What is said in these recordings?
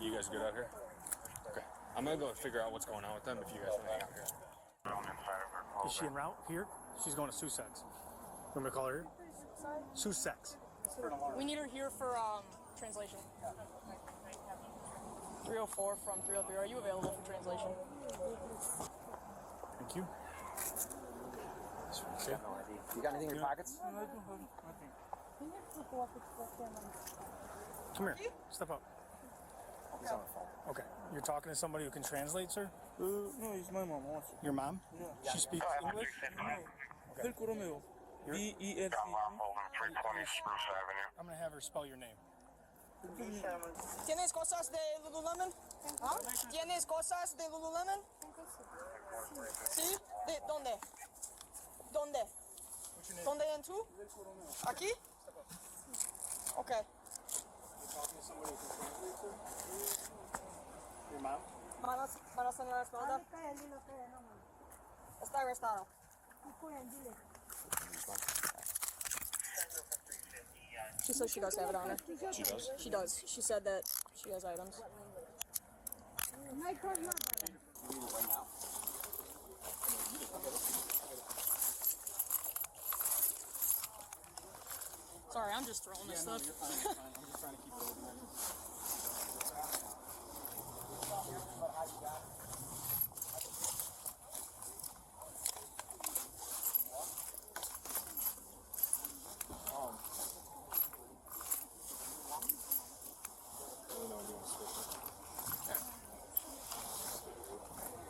You guys good out here? Okay. I'm gonna go figure out what's going on with them if you guys want to hang out here. Is she en route here? She's going to Sussex. You want me to call her here? Sussex. We need her here for translation. 304 from 303. Are you available for translation? Thank you. You got anything in your pockets? Come here. Step up. He's on the phone. Okay. You're talking to somebody who can translate, sir? No, it's my mom also. Your mom? Yeah. She speaks English? Del Coromeo. D-E-L-C. I'm going to have her spell your name. ¿Tienes cosas de Lululemon? ¿Ah? ¿Tienes cosas de Lululemon? ¿Sí? ¿De dónde? ¿Dónde? ¿Dónde en tú? ¿Aquí? Okay. You're talking to somebody who can translate, sir? Your mom? ¿Van a salir arrestado? Está arrestado. She says she does have it on her. She does? She does. She said that she has items. Sorry, I'm just throwing this stuff. You're fine. I'm just trying to keep it open.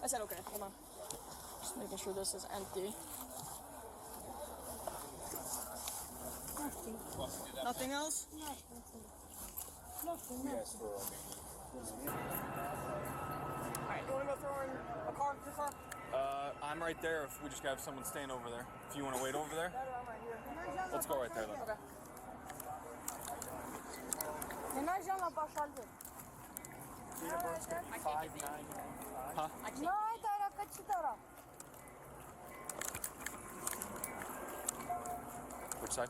I said okay, hold on. Just making sure this is empty. Nothing else? Alright, you wanna go throw in a car? Your car? I'm right there if we just have someone staying over there. If you want to wait over there, I'm right here. let's go right there then. Okay. Huh? Which side?